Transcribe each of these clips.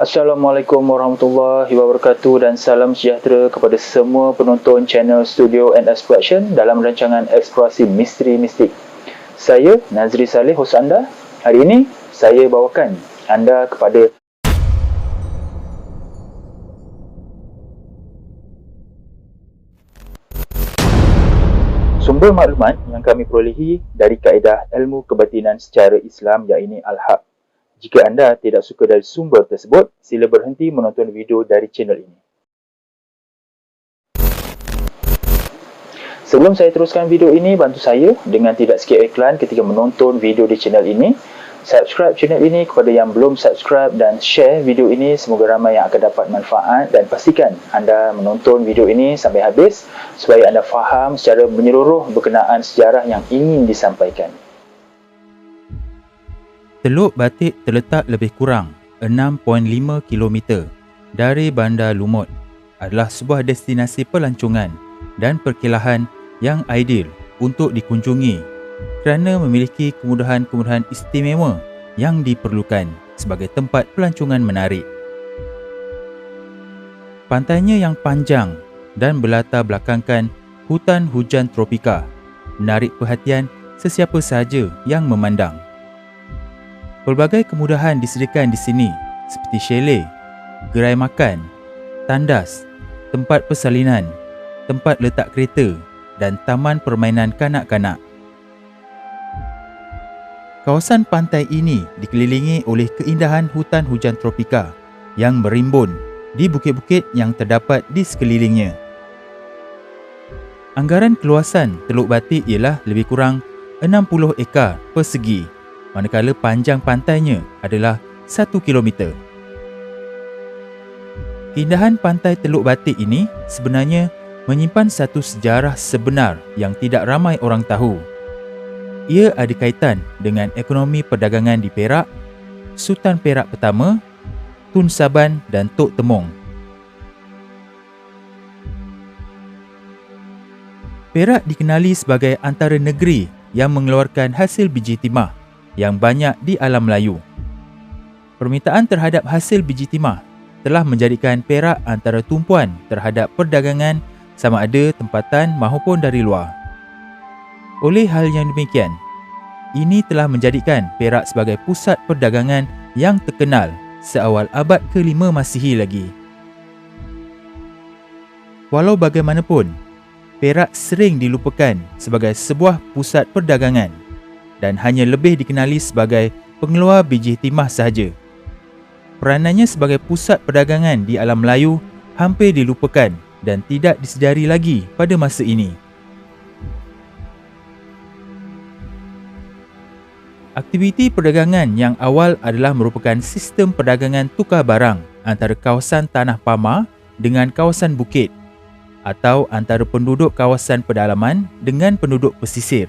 Assalamualaikum warahmatullahi wabarakatuh dan salam sejahtera kepada semua penonton channel Studio and Exploration dalam rancangan Eksplorasi Misteri Mistik. Saya Nazri Saleh, hos anda. Hari ini saya bawakan anda kepada sumber maklumat yang kami perolehi dari kaedah ilmu kebatinan secara Islam, iaitu Al-Haq. Jika anda tidak suka dari sumber tersebut, sila berhenti menonton video dari channel ini. Sebelum saya teruskan video ini, bantu saya dengan tidak skip iklan ketika menonton video di channel ini. Subscribe channel ini kepada yang belum subscribe dan share video ini, semoga ramai yang akan dapat manfaat, dan pastikan anda menonton video ini sampai habis supaya anda faham secara menyeluruh berkenaan sejarah yang ingin disampaikan. Teluk Batik terletak lebih kurang 6.5 km dari Bandar Lumut, adalah sebuah destinasi pelancongan dan perkelahan yang ideal untuk dikunjungi kerana memiliki kemudahan-kemudahan istimewa yang diperlukan sebagai tempat pelancongan menarik. Pantainya yang panjang dan berlatar belakangkan hutan hujan tropika menarik perhatian sesiapa sahaja yang memandang. Pelbagai kemudahan disediakan di sini seperti chalet, gerai makan, tandas, tempat persalinan, tempat letak kereta dan taman permainan kanak-kanak. Kawasan pantai ini dikelilingi oleh keindahan hutan hujan tropika yang merimbun di bukit-bukit yang terdapat di sekelilingnya. Anggaran keluasan Teluk Batik ialah lebih kurang 60 ekar persegi, manakala panjang pantainya adalah 1 km. Keindahan pantai Teluk Batik ini sebenarnya menyimpan satu sejarah sebenar yang tidak ramai orang tahu. Ia ada kaitan dengan ekonomi perdagangan di Perak, Sultan Perak pertama, Tun Saban dan Tok Temong. Perak dikenali sebagai antara negeri yang mengeluarkan hasil biji timah yang banyak di alam Melayu. Permintaan terhadap hasil biji timah telah menjadikan Perak antara tumpuan terhadap perdagangan sama ada tempatan maupun dari luar. Oleh hal yang demikian, ini telah menjadikan Perak sebagai pusat perdagangan yang terkenal seawal abad ke-5 Masihi lagi. Walau bagaimanapun, Perak sering dilupakan sebagai sebuah pusat perdagangan dan hanya lebih dikenali sebagai pengeluar biji timah sahaja. Peranannya sebagai pusat perdagangan di alam Melayu hampir dilupakan dan tidak disedari lagi pada masa ini. Aktiviti perdagangan yang awal adalah merupakan sistem perdagangan tukar barang antara kawasan tanah pamar dengan kawasan bukit, atau antara penduduk kawasan pedalaman dengan penduduk pesisir.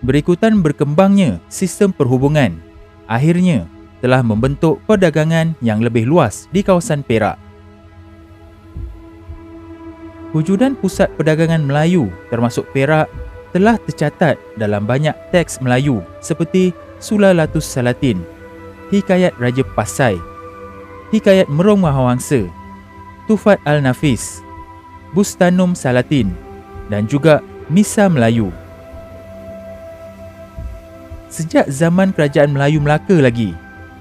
Berikutan berkembangnya sistem perhubungan, akhirnya telah membentuk perdagangan yang lebih luas di kawasan Perak. Wujudan pusat perdagangan Melayu termasuk Perak telah tercatat dalam banyak teks Melayu seperti Sulalatus Salatin, Hikayat Raja Pasai, Hikayat Merong Mahawangsa, Tufat Al-Nafis, Bustanum Salatin dan juga Misa Melayu. Sejak zaman Kerajaan Melayu Melaka lagi,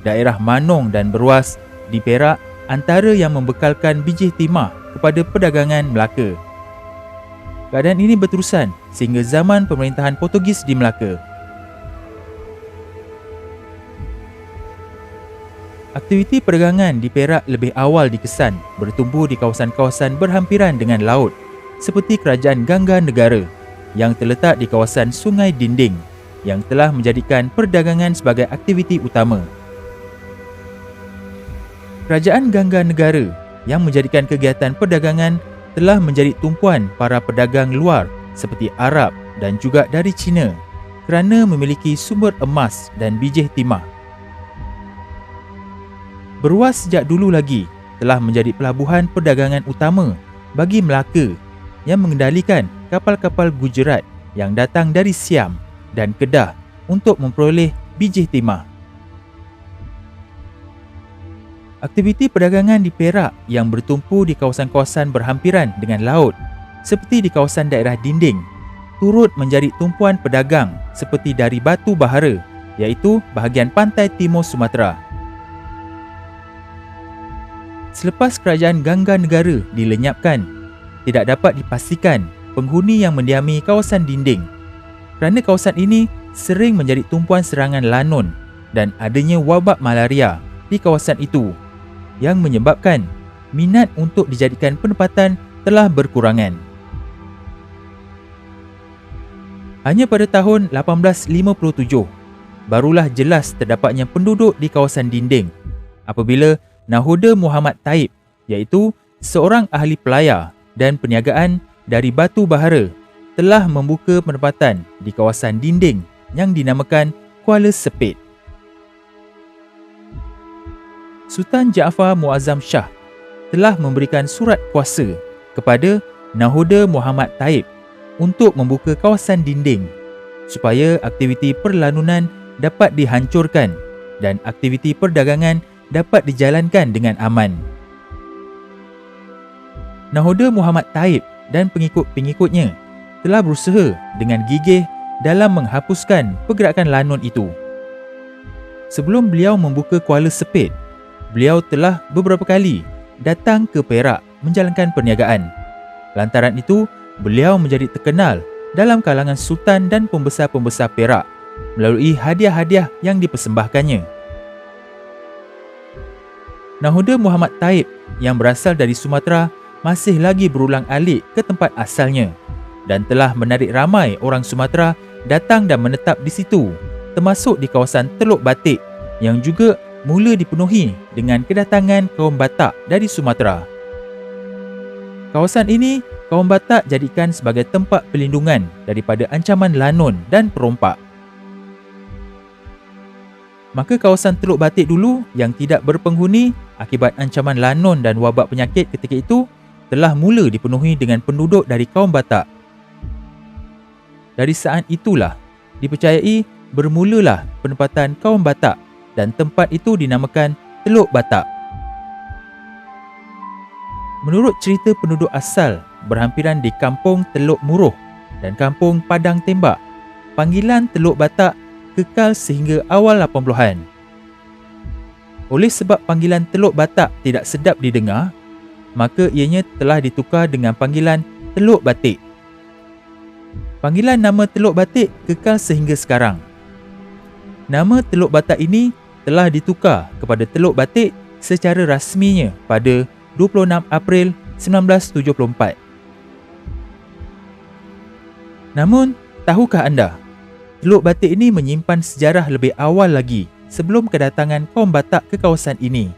daerah Manong dan Beruas di Perak antara yang membekalkan biji timah kepada perdagangan Melaka. Keadaan ini berterusan sehingga zaman pemerintahan Portugis di Melaka. Aktiviti perdagangan di Perak lebih awal dikesan bertumbuh di kawasan-kawasan berhampiran dengan laut seperti Kerajaan Gangga Negara yang terletak di kawasan Sungai Dinding yang telah menjadikan perdagangan sebagai aktiviti utama. Kerajaan Gangga Negara yang menjadikan kegiatan perdagangan telah menjadi tumpuan para pedagang luar seperti Arab dan juga dari China kerana memiliki sumber emas dan bijih timah. Beruas sejak dulu lagi telah menjadi pelabuhan perdagangan utama bagi Melaka yang mengendalikan kapal-kapal Gujarat yang datang dari Siam dan Kedah untuk memperoleh bijih timah. Aktiviti perdagangan di Perak yang bertumpu di kawasan-kawasan berhampiran dengan laut seperti di kawasan daerah dinding turut menjadi tumpuan pedagang seperti dari Batu Bahara iaitu bahagian pantai timur Sumatera. Selepas kerajaan Gangga Negara dilenyapkan, tidak dapat dipastikan penghuni yang mendiami kawasan dinding kerana kawasan ini sering menjadi tumpuan serangan lanun dan adanya wabak malaria di kawasan itu yang menyebabkan minat untuk dijadikan penempatan telah berkurangan. Hanya pada tahun 1857, barulah jelas terdapatnya penduduk di kawasan dinding apabila Nahoda Muhammad Taib iaitu seorang ahli pelayar dan perniagaan dari Batu Bahara telah membuka penempatan di kawasan dinding yang dinamakan Kuala Sepit. Sultan Jaafar Muazzam Shah telah memberikan surat kuasa kepada Nahoda Muhammad Taib untuk membuka kawasan dinding supaya aktiviti perlanunan dapat dihancurkan dan aktiviti perdagangan dapat dijalankan dengan aman. Nahoda Muhammad Taib dan pengikut-pengikutnya telah berusaha dengan gigih dalam menghapuskan pergerakan lanun itu. Sebelum beliau membuka Kuala Sepit, beliau telah beberapa kali datang ke Perak menjalankan perniagaan. Lantaran itu, beliau menjadi terkenal dalam kalangan sultan dan pembesar-pembesar Perak melalui hadiah-hadiah yang dipersembahkannya. Nahoda Muhammad Taib yang berasal dari Sumatera masih lagi berulang-alik ke tempat asalnya dan telah menarik ramai orang Sumatera datang dan menetap di situ, termasuk di kawasan Teluk Batik yang juga mula dipenuhi dengan kedatangan kaum Batak dari Sumatera. Kawasan ini kaum Batak jadikan sebagai tempat perlindungan daripada ancaman lanun dan perompak. Maka kawasan Teluk Batik dulu yang tidak berpenghuni akibat ancaman lanun dan wabak penyakit ketika itu telah mula dipenuhi dengan penduduk dari kaum Batak. Dari saat itulah dipercayai bermulalah penempatan kaum Batak dan tempat itu dinamakan Teluk Batak. Menurut cerita penduduk asal berhampiran di Kampung Teluk Muruh dan Kampung Padang Tembak, panggilan Teluk Batak kekal sehingga awal 80-an. Oleh sebab panggilan Teluk Batak tidak sedap didengar, maka ianya telah ditukar dengan panggilan Teluk Batik. Panggilan nama Teluk Batik kekal sehingga sekarang. Nama Teluk Batak ini telah ditukar kepada Teluk Batik secara rasminya pada 26 April 1974. Namun, tahukah anda, Teluk Batik ini menyimpan sejarah lebih awal lagi sebelum kedatangan kaum Batak ke kawasan ini.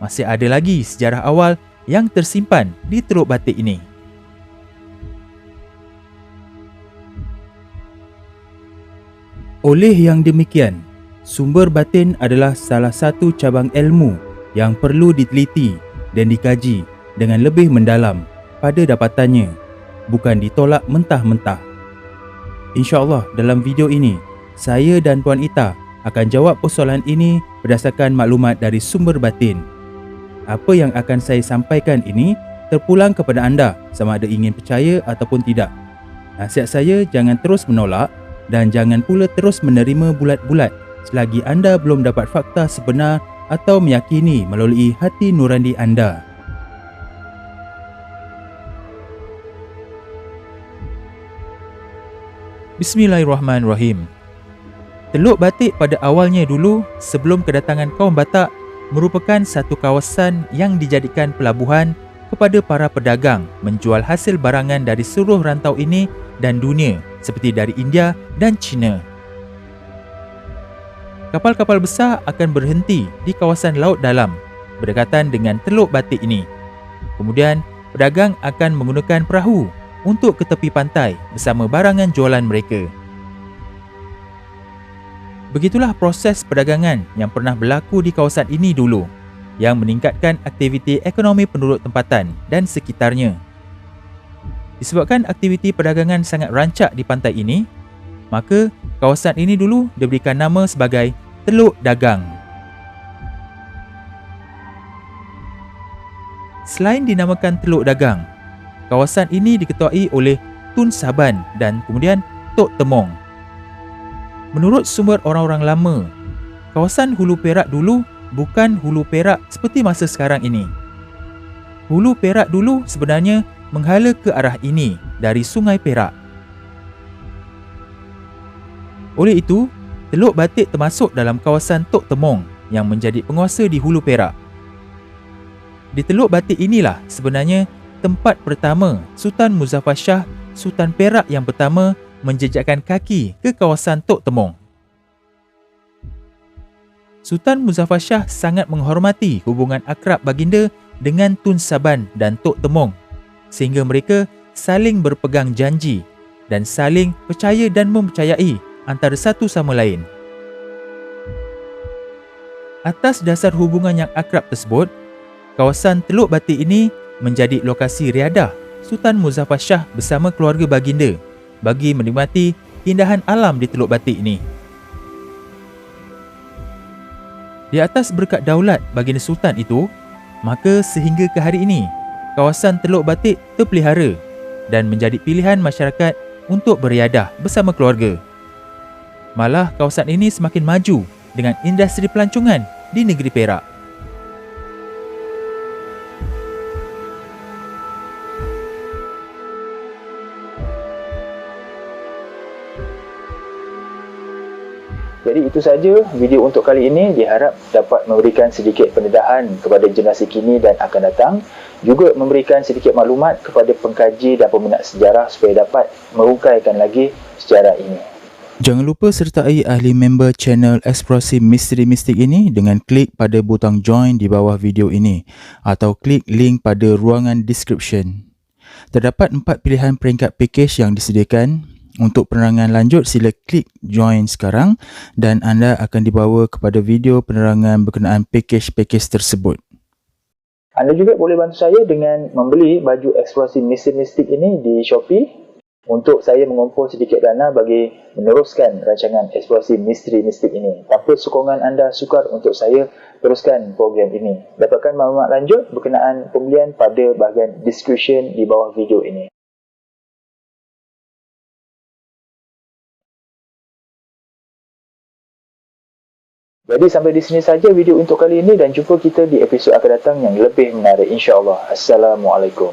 Masih ada lagi sejarah awal yang tersimpan di Teluk Batik ini. Oleh yang demikian, sumber batin adalah salah satu cabang ilmu yang perlu diteliti dan dikaji dengan lebih mendalam pada dapatannya, bukan ditolak mentah-mentah. InsyaAllah dalam video ini, saya dan Puan Ita akan jawab persoalan ini berdasarkan maklumat dari sumber batin. Apa yang akan saya sampaikan ini terpulang kepada anda sama ada ingin percaya ataupun tidak. Nasihat saya jangan terus menolak dan jangan pula terus menerima bulat-bulat selagi anda belum dapat fakta sebenar atau meyakini melalui hati nurani anda. Bismillahirrahmanirrahim. Teluk Batik pada awalnya dulu sebelum kedatangan kaum Batak merupakan satu kawasan yang dijadikan pelabuhan kepada para pedagang menjual hasil barangan dari seluruh rantau ini dan dunia seperti dari India dan China. Kapal-kapal besar akan berhenti di kawasan laut dalam berdekatan dengan Teluk Batik ini. Kemudian, pedagang akan menggunakan perahu untuk ke tepi pantai bersama barangan jualan mereka. Begitulah proses perdagangan yang pernah berlaku di kawasan ini dulu, yang meningkatkan aktiviti ekonomi penduduk tempatan dan sekitarnya. Disebabkan aktiviti perdagangan sangat rancak di pantai ini, maka kawasan ini dulu diberikan nama sebagai Teluk Dagang. Selain dinamakan Teluk Dagang, kawasan ini diketuai oleh Tun Saban dan kemudian Tok Temong. Menurut sumber orang-orang lama, kawasan Hulu Perak dulu bukan Hulu Perak seperti masa sekarang ini. Hulu Perak dulu sebenarnya menghala ke arah ini dari Sungai Perak. Oleh itu, Teluk Batik termasuk dalam kawasan Tok Temong yang menjadi penguasa di Hulu Perak. Di Teluk Batik inilah sebenarnya tempat pertama Sultan Muzaffar Shah, Sultan Perak yang pertama menjejakkan kaki ke kawasan Tok Temong. Sultan Muzaffar Shah sangat menghormati hubungan akrab baginda dengan Tun Saban dan Tok Temong sehingga mereka saling berpegang janji dan saling percaya dan mempercayai antara satu sama lain. Atas dasar hubungan yang akrab tersebut, kawasan Teluk Batik ini menjadi lokasi riadah Sultan Muzaffar Shah bersama keluarga baginda bagi menikmati keindahan alam di Teluk Batik ini. Di atas berkat daulat baginda Sultan itu, maka sehingga ke hari ini, kawasan Teluk Batik terpelihara dan menjadi pilihan masyarakat untuk beriadah bersama keluarga. Malah kawasan ini semakin maju dengan industri pelancongan di negeri Perak. Jadi itu saja video untuk kali ini, diharap dapat memberikan sedikit pendedahan kepada generasi kini dan akan datang, juga memberikan sedikit maklumat kepada pengkaji dan peminat sejarah supaya dapat merungkaikan lagi sejarah ini. Jangan lupa sertai ahli member channel Eksplorasi Misteri Mistik ini dengan klik pada butang join di bawah video ini atau klik link pada ruangan description. Terdapat 4 pilihan peringkat package yang disediakan. Untuk penerangan lanjut, sila klik join sekarang dan anda akan dibawa kepada video penerangan berkenaan package-package tersebut. Anda juga boleh bantu saya dengan membeli baju Eksplorasi Misteri Mistik ini di Shopee untuk saya mengumpul sedikit dana bagi meneruskan rancangan Eksplorasi Misteri Mistik ini. Tanpa sokongan anda sukar untuk saya teruskan program ini. Dapatkan maklumat lanjut berkenaan pembelian pada bahagian description di bawah video ini. Jadi sampai di sini saja video untuk kali ini dan jumpa kita di episod akan datang yang lebih menarik insya-Allah. Assalamualaikum.